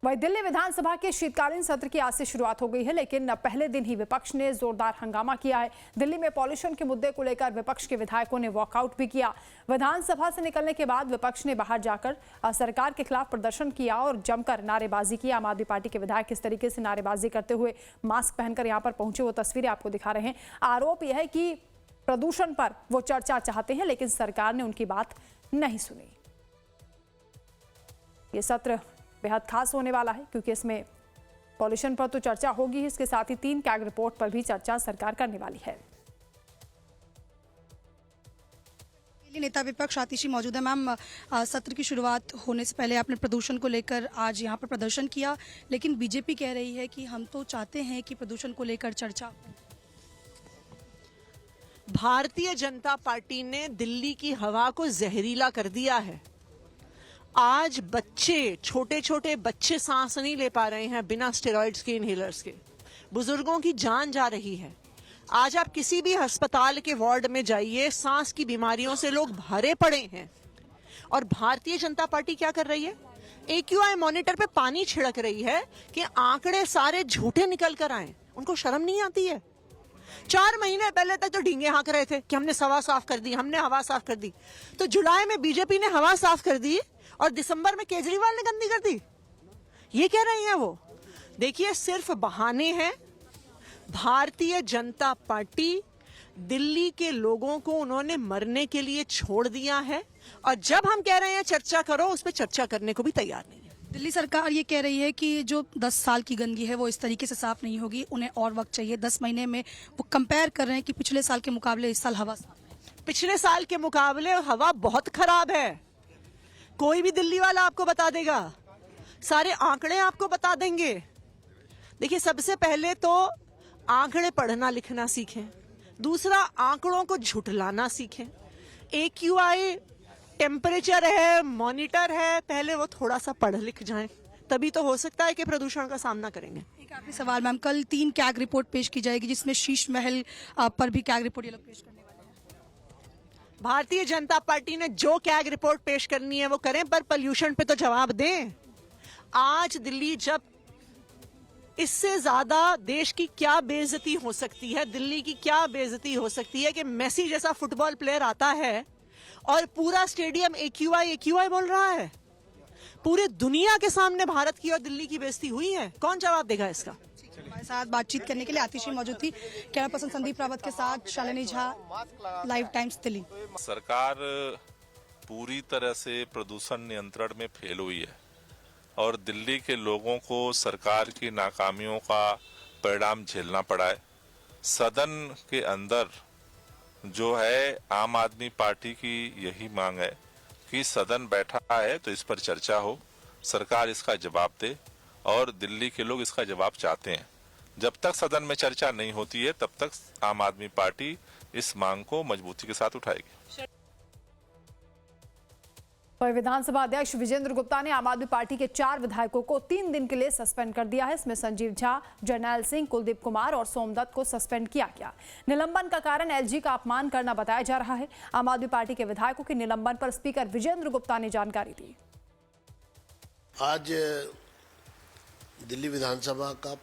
वहीं दिल्ली विधानसभा के शीतकालीन सत्र की आज से शुरुआत हो गई है, लेकिन पहले दिन ही विपक्ष ने जोरदार हंगामा किया है। दिल्ली में पॉल्यूशन के मुद्दे को लेकर विपक्ष के विधायकों ने वॉकआउट भी किया। विधानसभा से निकलने के बाद विपक्ष ने बाहर जाकर सरकार के खिलाफ प्रदर्शन किया और जमकर नारेबाजी की। आम आदमी पार्टी के विधायक किस तरीके से नारेबाजी करते हुए मास्क पहनकर यहाँ पर पहुंचे, वो तस्वीरें आपको दिखा रहे हैं। आरोप यह है कि प्रदूषण पर वो चर्चा चाहते हैं, लेकिन सरकार ने उनकी बात नहीं सुनी। ये सत्र बेहद खास होने वाला है क्योंकि इसमें पॉल्यूशन पर तो चर्चा होगी, इसके साथ ही 3 कैग रिपोर्ट पर भी चर्चा सरकार करने वाली है। नेता विपक्ष आतिशी मौजूद है। मैम, सत्र की शुरुआत होने से पहले आपने प्रदूषण को लेकर आज यहाँ पर प्रदर्शन किया, लेकिन बीजेपी कह रही है कि हम तो चाहते हैं कि प्रदूषण को लेकर चर्चा। भारतीय जनता पार्टी ने दिल्ली की हवा को जहरीला कर दिया है। आज बच्चे, छोटे छोटे बच्चे सांस नहीं ले पा रहे हैं बिना स्टेरॉइड्स के, इनहेलर्स के। बुजुर्गों की जान जा रही है। आज आप किसी भी अस्पताल के वार्ड में जाइए, सांस की बीमारियों से लोग भरे पड़े हैं। और भारतीय जनता पार्टी क्या कर रही है? AQI मॉनिटर पे पानी छिड़क रही है कि आंकड़े सारे झूठे निकल कर आए। उनको शर्म नहीं आती है? 4 महीने पहले तक तो ढींगे हाँक रहे थे कि हमने हवा साफ कर दी, हमने हवा साफ कर दी। तो जुलाई में बीजेपी ने हवा साफ कर दी और दिसंबर में केजरीवाल ने गंदी कर दी। ये कह रही हैं वो। देखिए, सिर्फ बहाने हैं। भारतीय जनता पार्टी दिल्ली के लोगों को उन्होंने मरने के लिए छोड़ दिया है, और जब हम कह रहे हैं चर्चा करो, उस पर चर्चा करने को भी तैयार नहीं है। दिल्ली सरकार ये कह रही है कि जो 10 साल की गंदगी है वो इस तरीके से साफ नहीं होगी, उन्हें और वक्त चाहिए। 10 महीने में वो कंपेयर कर रहे हैं कि पिछले साल के मुकाबले इस साल हवा साफ है। पिछले साल के मुकाबले हवा बहुत खराब है। कोई भी दिल्ली वाला आपको बता देगा, सारे आंकड़े आपको बता देंगे। देखिए, सबसे पहले तो आंकड़े पढ़ना लिखना सीखें। दूसरा, आंकड़ों को झुठलाना सीखें। AQI टेम्परेचर है, मॉनिटर है, पहले वो थोड़ा सा पढ़ लिख जाएं, तभी तो हो सकता है कि प्रदूषण का सामना करेंगे। एक आखिरी सवाल मैम, कल 3 कैग रिपोर्ट पेश की जाएगी, जिसमें शीश महल पर भी कैग रिपोर्ट ये लोग पेश करने वाले हैं। भारतीय जनता पार्टी ने जो कैग रिपोर्ट पेश करनी है वो करें, पर पोल्यूशन पे तो जवाब दें। आज दिल्ली, जब इससे ज्यादा देश की क्या बेइज्जती हो सकती है, दिल्ली की क्या बेइज्जती हो सकती है कि मेसी जैसा फुटबॉल प्लेयर आता है और पूरा स्टेडियम AQI बोल रहा है। पूरी दुनिया के सामने भारत की और दिल्ली की बेइज्जती हुई है। कौन जवाब देगा इसका? हमारे साथ बातचीत करने के लिए आतिशी मौजूद थी। कैमरा पर्सन संदीप रावत के साथ शालिनी झा, लाइव टाइम्स दिल्ली। सरकार पूरी तरह से प्रदूषण नियंत्रण में फेल हुई है और दिल्ली के लोगों को सरकार की नाकामियों का परिणाम झेलना पड़ा है। सदन के अंदर जो है, आम आदमी पार्टी की यही मांग है कि सदन बैठा है तो इस पर चर्चा हो, सरकार इसका जवाब दे, और दिल्ली के लोग इसका जवाब चाहते हैं। जब तक सदन में चर्चा नहीं होती है, तब तक आम आदमी पार्टी इस मांग को मजबूती के साथ उठाएगी। वहीं विधानसभा अध्यक्ष विजेंद्र गुप्ता ने आम आदमी पार्टी के 4 विधायकों को 3 दिन के लिए सस्पेंड कर दिया है। इसमें संजीव झा, जरनैल सिंह, कुलदीप कुमार और सोमदत्त को सस्पेंड किया गया। निलंबन का कारण LG का अपमान करना बताया जा रहा है। आम आदमी पार्टी के विधायकों के निलंबन पर स्पीकर विजेंद्र गुप्ता ने जानकारी दी। आज दिल्ली विधानसभा का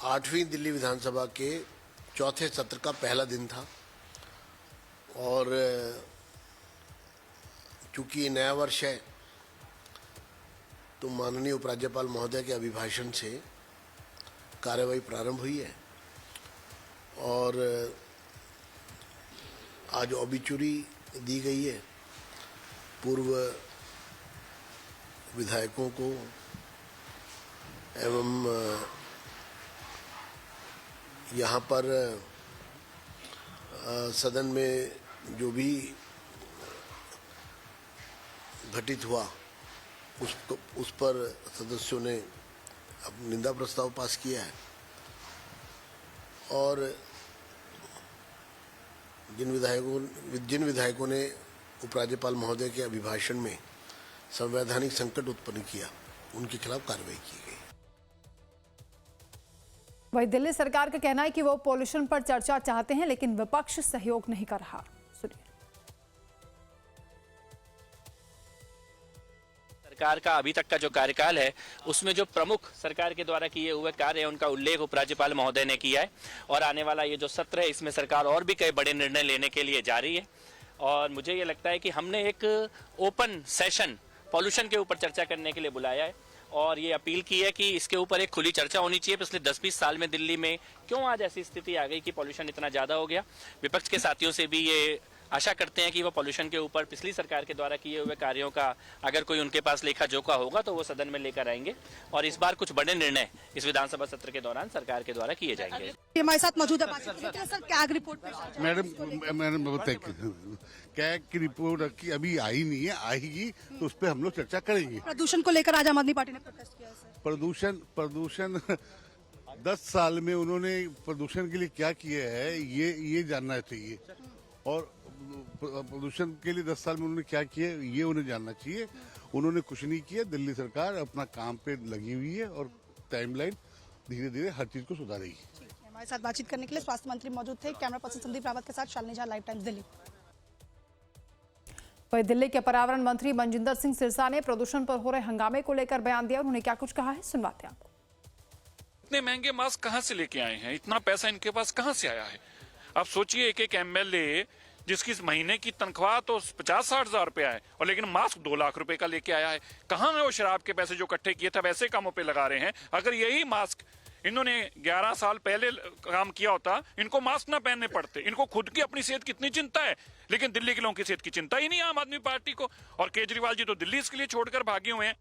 8वीं दिल्ली विधानसभा के चौथे सत्र का पहला दिन था, और चूंकि नया वर्ष है तो माननीय उपराज्यपाल महोदय के अभिभाषण से कार्यवाही प्रारंभ हुई है, और आज ऑबिचुरी दी गई है पूर्व विधायकों को एवं यहाँ पर सदन में जो भी घटित हुआ उस पर सदस्यों ने निंदा प्रस्ताव पास किया है, और जिन विधायकों ने उपराज्यपाल महोदय के अभिभाषण में संवैधानिक संकट उत्पन्न किया, उनके खिलाफ कार्रवाई की गई। वहीं दिल्ली सरकार का कहना है कि वो पॉल्यूशन पर चर्चा चाहते हैं, लेकिन विपक्ष सहयोग नहीं कर रहा। सुनिए। सरकार का अभी तक का जो कार्यकाल है उसमें जो प्रमुख सरकार के द्वारा किए हुए कार्य है उनका उल्लेख उपराज्यपाल महोदय ने किया है। और आने वाला ये जो सत्र है इसमें सरकार और भी कई बड़े निर्णय लेने के लिए जा रही है। और मुझे ये लगता है कि हमने एक ओपन सेशन पॉल्यूशन के ऊपर चर्चा करने के लिए बुलाया है और ये अपील की है कि इसके ऊपर एक खुली चर्चा होनी चाहिए। पिछले 10-20 साल में दिल्ली में क्यों आज ऐसी स्थिति आ गई कि पॉल्यूशन इतना ज़्यादा हो गया। विपक्ष के साथियों से भी ये आशा करते हैं कि वो पॉल्यूशन के ऊपर पिछली सरकार के द्वारा किए हुए कार्यों का अगर कोई उनके पास लेखा जोखा होगा तो वो सदन में लेकर आएंगे और इस बार कुछ बड़े निर्णय इस विधानसभा सत्र के दौरान सरकार के द्वारा किए जाएंगे। हमारे साथ मौजूद है बातचीत के लिए। सर, कैग रिपोर्ट पेश आ जाए। मैडम कैग की रिपोर्ट अभी आई नहीं है, आएगी तो उस पर हम लोग चर्चा करेंगे। प्रदूषण को लेकर आज आम आदमी पार्टी ने प्रोटेस्ट किया है सर। प्रदूषण 10 साल में उन्होंने प्रदूषण के लिए क्या किया है ये जानना चाहिए और प्रदूषण के लिए 10 साल में उन्होंने क्या किया ये उन्हें जानना चाहिए। उन्होंने कुछ नहीं किया। दिल्ली सरकार अपना काम पे लगी हुई है और टाइमलाइन धीरे धीरे हर चीज को सुधारेगी। हमारे साथ बातचीत करने के लिए स्वास्थ्य मंत्री मौजूद थे। कैमरा पर्सन संदीप रावत के साथ शालिनी झा, लाइव टाइम्स दिल्ली। वही दिल्ली के पर्यावरण मंत्री मनजिंदर सिंह सिरसा ने प्रदूषण पर हो रहे हंगामे को लेकर बयान दिया। उन्होंने क्या कुछ कहा है, सुनवाते हैं आपको। इतने महंगे मास्क कहां से लेके आए हैं? इतना पैसा इनके पास कहां से आया है? आप सोचिए, एक एमएलए जिसकी इस महीने की तनख्वाह तो 50-60 हजार रुपया है और लेकिन मास्क 2 लाख रुपए का लेके आया है। कहां है वो शराब के पैसे जो इकट्ठे किए थे वैसे कामों पे लगा रहे हैं? अगर यही मास्क इन्होंने 11 साल पहले काम किया होता, इनको मास्क ना पहनने पड़ते। इनको खुद की अपनी सेहत कितनी चिंता है, लेकिन दिल्ली के लोगों की सेहत की चिंता ही नहीं है आम आदमी पार्टी को। और केजरीवाल जी तो दिल्ली इसके लिए छोड़कर भागे हुए हैं।